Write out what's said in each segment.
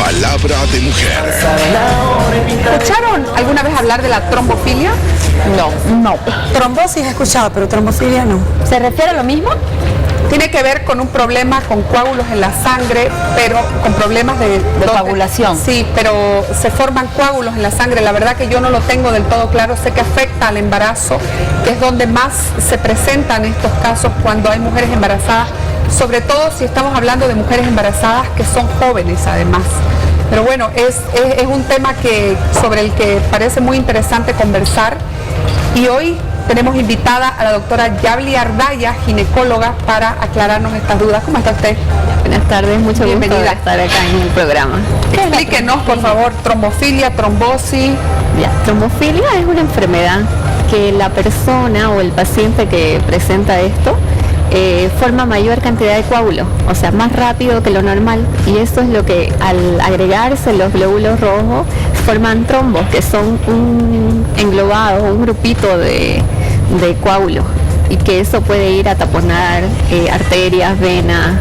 Palabra de mujer. ¿Escucharon alguna vez hablar de la trombofilia? No. Trombosis he escuchado, pero trombofilia no. ¿Se refiere a lo mismo? Tiene que ver con un problema con coágulos en la sangre, pero con problemas de coagulación. Sí, pero se forman coágulos en la sangre. La verdad que yo no lo tengo del todo claro. Sé que afecta al embarazo, que es donde más se presentan estos casos cuando hay mujeres embarazadas, sobre todo si estamos hablando de mujeres embarazadas que son jóvenes además. Pero bueno, es un tema sobre el que parece muy interesante conversar, y hoy tenemos invitada a la doctora Yabli Ardaya, ginecóloga, para aclararnos estas dudas. ¿Cómo está usted? Buenas tardes, mucho Bienvenida. gusto de estar acá en el programa. Explíquenos, por favor, trombofilia, trombosis. Ya, trombofilia es una enfermedad que la persona o el paciente que presenta esto forma mayor cantidad de coágulos, o sea, más rápido que lo normal, y eso es lo que al agregarse los glóbulos rojos forman trombos, que son un englobado, un grupito de coágulos, y que eso puede ir a taponar arterias, venas,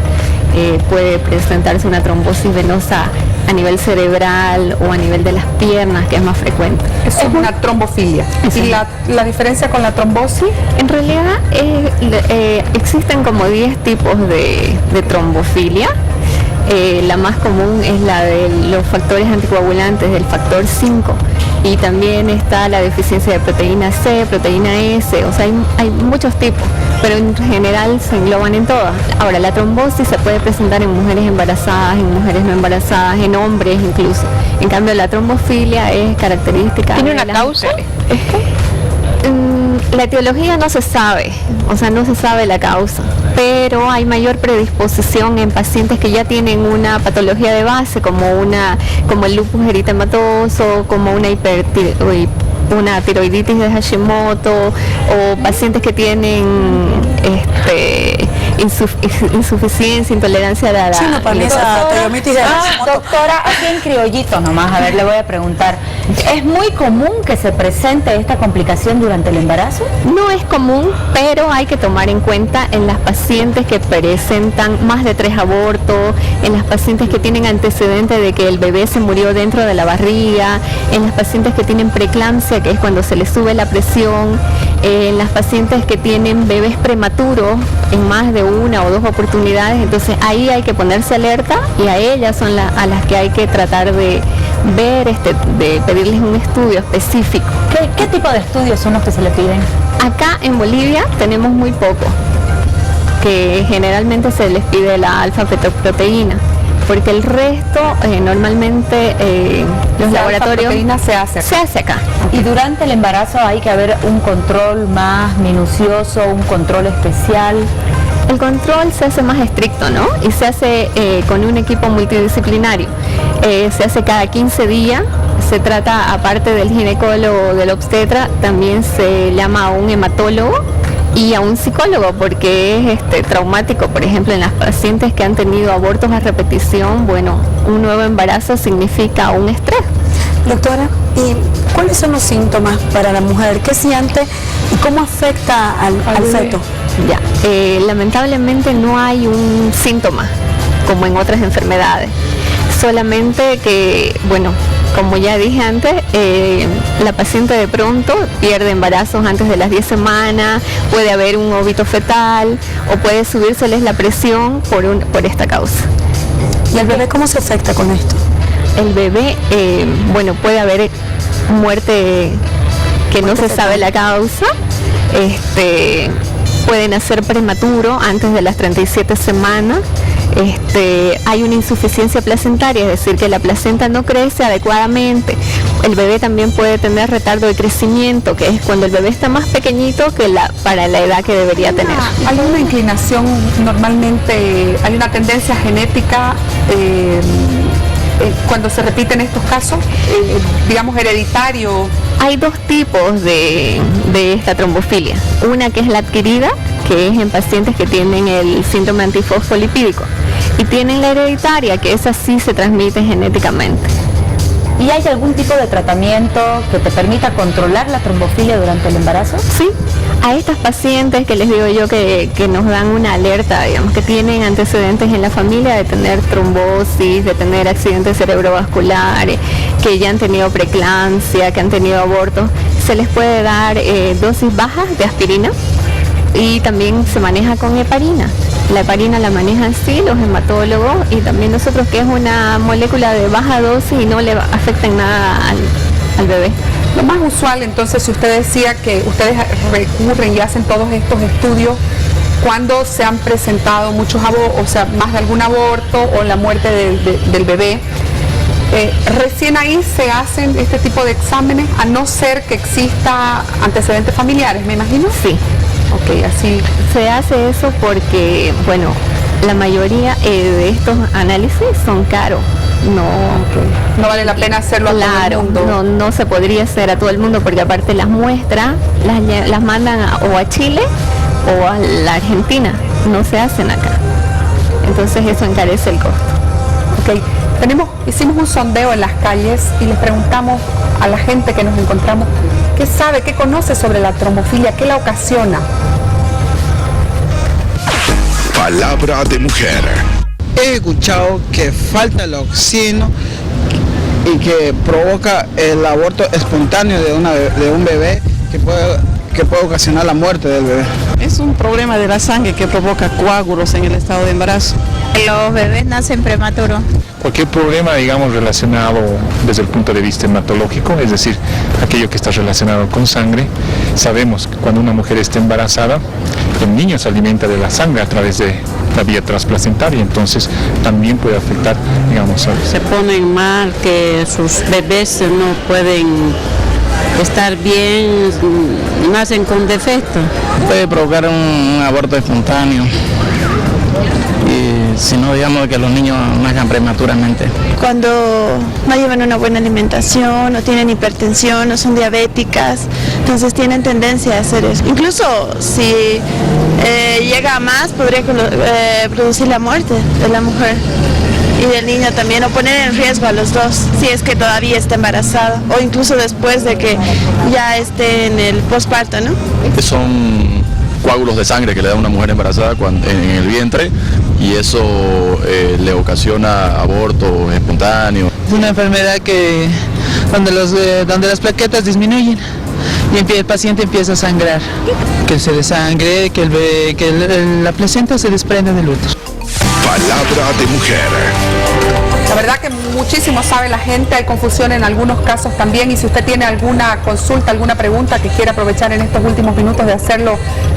puede presentarse una trombosis venosa a nivel cerebral o a nivel de las piernas, que es más frecuente. Eso es una trombofilia. ¿Y la diferencia con la trombosis? En realidad existen como 10 tipos de trombofilia. La más común es la de los factores anticoagulantes, del factor 5, y también está la deficiencia de proteína C, proteína S, o sea, hay muchos tipos, pero en general se engloban en todas. Ahora, la trombosis se puede presentar en mujeres embarazadas, en mujeres no embarazadas, en hombres incluso. En cambio, la trombofilia es característica. ¿Tiene una causa? La etiología no se sabe, o sea, no se sabe la causa, pero hay mayor predisposición en pacientes que ya tienen una patología de base, como el lupus eritematoso, como una tiroiditis de Hashimoto, o pacientes que tienen insuficiencia, intolerancia a la doctora, aquí en criollito nomás, a ver, le voy a preguntar, ¿es muy común que se presente esta complicación durante el embarazo? No es común, pero hay que tomar en cuenta en las pacientes que presentan más de 3 abortos, en las pacientes que tienen antecedentes de que el bebé se murió dentro de la barriga, en las pacientes que tienen preeclampsia, que es cuando se les sube la presión, en las pacientes que tienen bebés prematuros en más de 1 o 2 oportunidades. Entonces ahí hay que ponerse alerta, y a ellas son a las que hay que tratar de ver, de pedirles un estudio específico. ¿Qué tipo de estudios son los que se le piden? Acá en Bolivia tenemos muy poco, que generalmente se les pide la alfa-fetoproteína, porque el resto normalmente los laboratorios se hace acá. Y durante el embarazo hay que haber un control más minucioso, un control especial. El control se hace más estricto, ¿no? Y se hace con un equipo multidisciplinario. Se hace cada 15 días. Se trata, aparte del ginecólogo, del obstetra, también se llama a un hematólogo y a un psicólogo, porque es traumático. Por ejemplo, en las pacientes que han tenido abortos a repetición, bueno, un nuevo embarazo significa un estrés. Doctora, ¿y cuáles son los síntomas para la mujer? ¿Qué siente y cómo afecta al feto? Ya, lamentablemente no hay un síntoma como en otras enfermedades, solamente que, bueno, como ya dije antes, la paciente de pronto pierde embarazos antes de las 10 semanas, puede haber un óbito fetal o puede subírseles la presión por esta causa. ¿Y el bebé cómo se afecta con esto? El bebé, bueno, puede haber muerte que no se sabe la causa, puede nacer prematuro antes de las 37 semanas. Hay una insuficiencia placentaria, es decir, que la placenta no crece adecuadamente. El bebé también puede tener retardo de crecimiento, que es cuando el bebé está más pequeñito que para la edad que debería tener. ¿Hay una inclinación, normalmente, hay una tendencia genética cuando se repiten estos casos, digamos hereditario? Hay 2 tipos de esta trombofilia. Una que es la adquirida, que es en pacientes que tienen el síndrome antifosfolipídico, y tienen la hereditaria, que esa sí se transmite genéticamente. ¿Y hay algún tipo de tratamiento que te permita controlar la trombofilia durante el embarazo? Sí, a estas pacientes que les digo yo que nos dan una alerta, digamos, que tienen antecedentes en la familia de tener trombosis, de tener accidentes cerebrovasculares, que ya han tenido preeclampsia, que han tenido abortos, se les puede dar dosis bajas de aspirina y también se maneja con heparina. La heparina la manejan sí los hematólogos y también nosotros, que es una molécula de baja dosis y no le afecta en nada al bebé. Lo más usual, entonces, si usted decía que ustedes recurren y hacen todos estos estudios cuando se han presentado muchos abortos, o sea, más de algún aborto o la muerte del bebé, recién ahí se hacen este tipo de exámenes, a no ser que exista antecedentes familiares, me imagino. Sí. Ok, así. Se hace eso porque, bueno, la mayoría de estos análisis son caros. No vale la pena hacerlo a todo el mundo. No se podría hacer a todo el mundo porque aparte las muestras las mandan o a Chile o a la Argentina, no se hacen acá. Entonces eso encarece el costo. Okay. Hicimos un sondeo en las calles y les preguntamos a la gente que nos encontramos qué sabe, qué conoce sobre la trombofilia, qué la ocasiona. Palabra de mujer. He escuchado que falta el oxígeno y que provoca el aborto espontáneo de un bebé que puede ocasionar la muerte del bebé. Es un problema de la sangre que provoca coágulos en el estado de embarazo. Los bebés nacen prematuros. Cualquier problema, digamos, relacionado desde el punto de vista hematológico, es decir, aquello que está relacionado con sangre, sabemos que cuando una mujer está embarazada, el niño se alimenta de la sangre a través de la vía transplacentaria, entonces también puede afectar, digamos, se ponen mal, que sus bebés no pueden estar bien, nacen con defecto. Puede provocar un aborto espontáneo. Y si no, digamos que los niños nazcan prematuramente. Cuando no llevan una buena alimentación, no tienen hipertensión, no son diabéticas, entonces tienen tendencia a hacer eso. Incluso si llega a más, podría producir la muerte de la mujer y del niño también, o poner en riesgo a los dos, si es que todavía está embarazada, o incluso después de que ya esté en el posparto, ¿no? Son coágulos de sangre que le da una mujer embarazada en el vientre y eso le ocasiona abortos espontáneos. Es una enfermedad donde las plaquetas disminuyen y el paciente empieza a sangrar, que se desangre, que la placenta se desprende del útero. Palabra de mujer. La verdad que muchísimo sabe la gente, hay confusión en algunos casos también, y si usted tiene alguna consulta, alguna pregunta que quiera aprovechar en estos últimos minutos de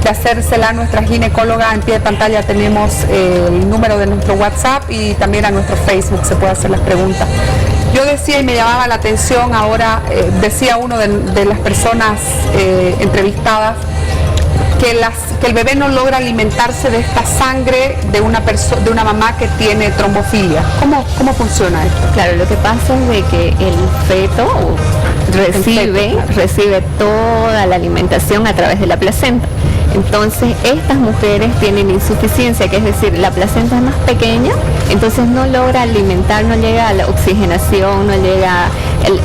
hacérsela a nuestra ginecóloga, en pie de pantalla tenemos el número de nuestro WhatsApp y también a nuestro Facebook se puede hacer las preguntas. Yo decía y me llamaba la atención ahora, decía uno de las personas entrevistadas, que el bebé no logra alimentarse de esta sangre de una mamá que tiene trombofilia. ¿Cómo funciona esto? Claro, lo que pasa es de que el feto recibe toda la alimentación a través de la placenta. Entonces estas mujeres tienen insuficiencia, que es decir, la placenta es más pequeña, entonces no logra alimentar, no llega a la oxigenación, no llega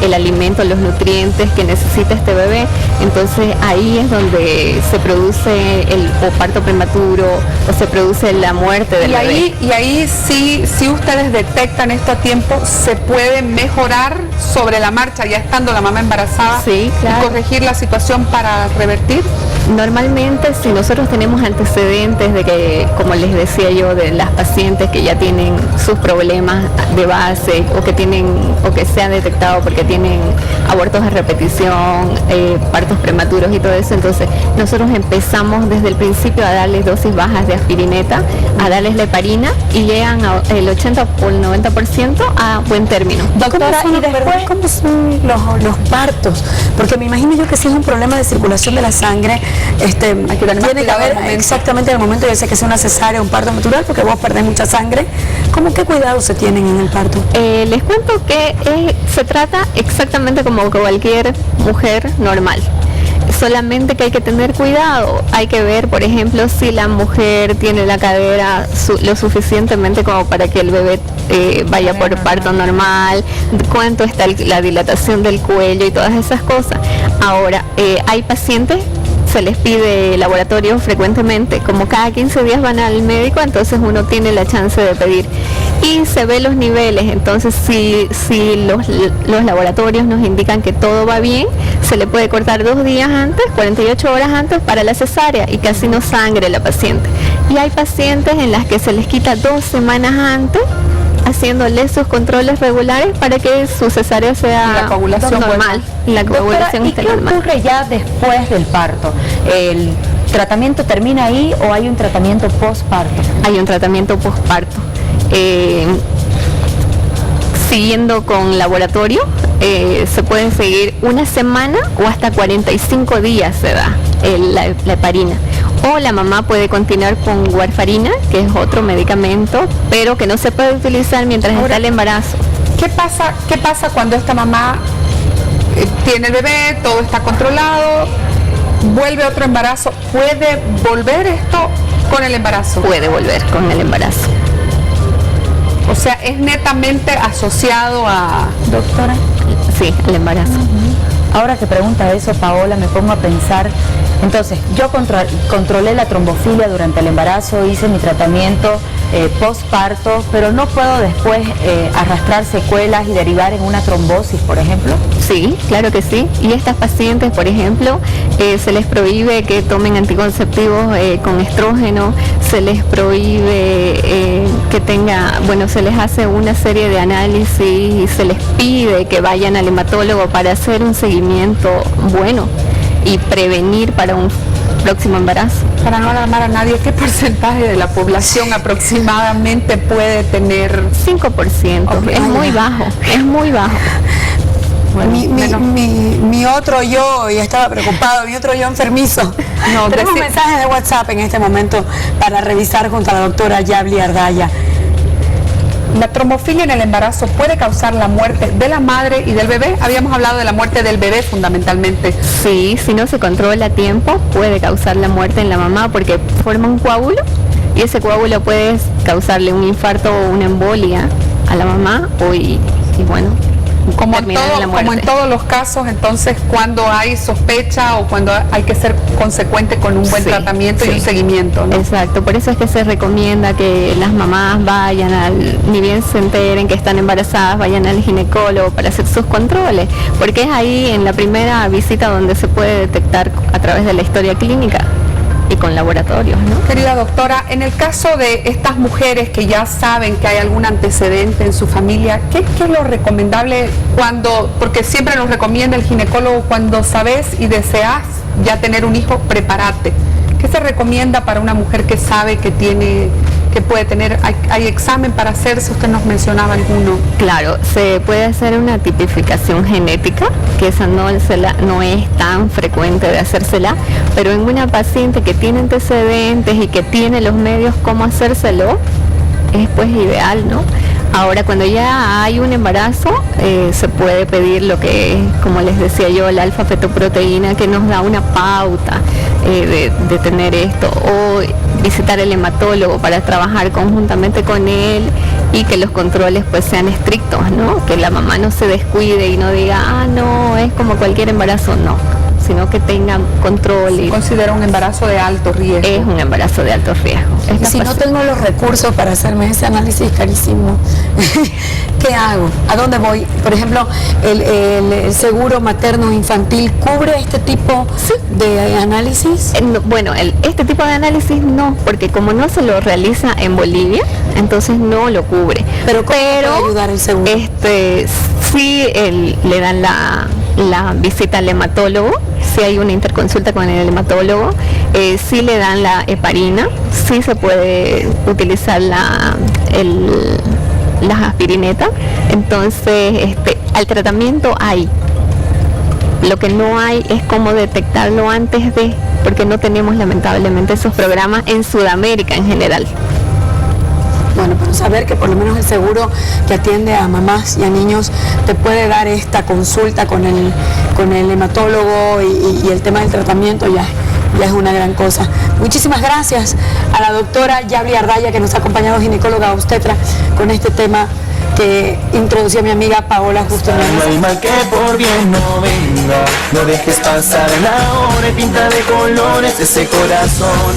el alimento, los nutrientes que necesita este bebé. Entonces ahí es donde se produce el parto prematuro o se produce la muerte del bebé. Y ahí si ustedes detectan esto a tiempo, se puede mejorar sobre la marcha, ya estando la mamá embarazada, sí, claro, y corregir la situación para revertir. Normalmente, si nosotros tenemos antecedentes de que, como les decía yo, de las pacientes que ya tienen sus problemas de base o que se han detectado porque tienen abortos a repetición, partos prematuros y todo eso, entonces nosotros empezamos desde el principio a darles dosis bajas de aspirineta, a darles la heparina y llegan el 80 o el 90% a buen término. Doctora, ¿y después cómo son los partos? Porque me imagino yo que si es un problema de circulación de la sangre, tiene que haber exactamente en el momento, ya sea que sea una cesárea o un parto natural, porque vos perdés mucha sangre. ¿Qué cuidados se tienen en el parto? Les cuento que se trata exactamente como cualquier mujer normal. solamente que hay que tener cuidado. Hay que ver, por ejemplo, si la mujer tiene la cadera lo suficientemente como para que el bebé vaya por parto normal, cuánto está la dilatación del cuello y todas esas cosas. Ahora, hay pacientes, se les pide laboratorio frecuentemente, como cada 15 días van al médico, entonces uno tiene la chance de pedir y se ve los niveles. Entonces si los laboratorios nos indican que todo va bien, se le puede cortar 2 días antes, 48 horas antes para la cesárea y que así no sangre la paciente. Y hay pacientes en las que se les quita 2 semanas antes, haciéndole sus controles regulares para que su cesárea sea la coagulación normal. Y la coagulación ¿Y esté qué normal. ocurre ya después del parto? ¿El tratamiento termina ahí o hay un tratamiento postparto? Hay un tratamiento postparto. Siguiendo con laboratorio, se pueden seguir 1 semana o hasta 45 días se da la heparina. O la mamá puede continuar con warfarina, que es otro medicamento, pero que no se puede utilizar mientras está el embarazo. ¿Qué pasa cuando esta mamá tiene el bebé, todo está controlado, vuelve otro embarazo? ¿Puede volver esto con el embarazo? Puede volver con el embarazo. O sea, es netamente asociado a... Doctora. Sí, el embarazo. Ahora que pregunta eso, Paola, me pongo a pensar, entonces, yo controlé la trombofilia durante el embarazo, hice mi tratamiento postparto, pero no puedo después arrastrar secuelas y derivar en una trombosis, por ejemplo. Sí, claro que sí. Y estas pacientes, por ejemplo, se les prohíbe que tomen anticonceptivos con estrógeno, se les prohíbe que se les hace una serie de análisis y se les pide que vayan al hematólogo para hacer un seguimiento bueno y prevenir para un próximo embarazo. Para no alarmar a nadie, ¿qué porcentaje de la población aproximadamente puede tener? 5%, Okay. Es muy bajo, es muy bajo. Bueno, mi otro yo, y estaba preocupado, mi otro yo enfermizo. No, tenemos mensajes de WhatsApp en este momento para revisar junto a la doctora Yabli Ardaya. ¿La trombofilia en el embarazo puede causar la muerte de la madre y del bebé? Habíamos hablado de la muerte del bebé fundamentalmente. Sí, si no se controla a tiempo puede causar la muerte en la mamá porque forma un coágulo y ese coágulo puede causarle un infarto o una embolia a la mamá y bueno, como en todos los casos, entonces cuando hay sospecha o cuando hay que ser consecuente con un buen tratamiento y un seguimiento, ¿no? Exacto, por eso es que se recomienda que las mamás vayan ni bien se enteren que están embarazadas, vayan al ginecólogo para hacer sus controles, porque es ahí en la primera visita donde se puede detectar a través de la historia clínica y con laboratorios, ¿no? Querida doctora, en el caso de estas mujeres que ya saben que hay algún antecedente en su familia, ¿qué es lo recomendable porque siempre nos recomienda el ginecólogo cuando sabes y deseas ya tener un hijo, prepárate? ¿Qué se recomienda para una mujer que sabe que puede tener, hay examen para hacerse? Usted nos mencionaba alguno. Claro, se puede hacer una tipificación genética, que esa no es tan frecuente de hacérsela, pero en una paciente que tiene antecedentes y que tiene los medios cómo hacérselo, es pues ideal, ¿no? Ahora, cuando ya hay un embarazo, se puede pedir lo que es, como les decía yo, la alfa-fetoproteína, que nos da una pauta de tener esto, o visitar el hematólogo para trabajar conjuntamente con él y que los controles pues sean estrictos, ¿no? Que la mamá no se descuide y no diga, no, es como cualquier embarazo, no, sino que tengan control. ¿Se considera un embarazo de alto riesgo? Es un embarazo de alto riesgo. Y si no tengo los recursos para hacerme ese análisis carísimo, ¿qué hago? ¿A dónde voy? Por ejemplo, el seguro materno infantil ¿cubre este tipo de análisis? Bueno, este tipo de análisis no, porque como no se lo realiza en Bolivia, entonces no lo cubre. Pero ¿cómo puede ayudar el seguro? Sí, le dan la visita al hematólogo, si hay una interconsulta con el hematólogo, sí le dan la heparina, sí se puede utilizar las aspirinetas, entonces al tratamiento hay. Lo que no hay es cómo detectarlo antes porque no tenemos lamentablemente esos programas en Sudamérica en general. Bueno, pero saber que por lo menos el seguro que atiende a mamás y a niños te puede dar esta consulta con el hematólogo y el tema del tratamiento ya es una gran cosa. Muchísimas gracias a la doctora Yabri Ardaya, que nos ha acompañado, ginecóloga obstetra, con este tema que introdució mi amiga Paola justo en No hay mal que por bien no venga, no dejes pasar la hora y pinta de colores ese corazón.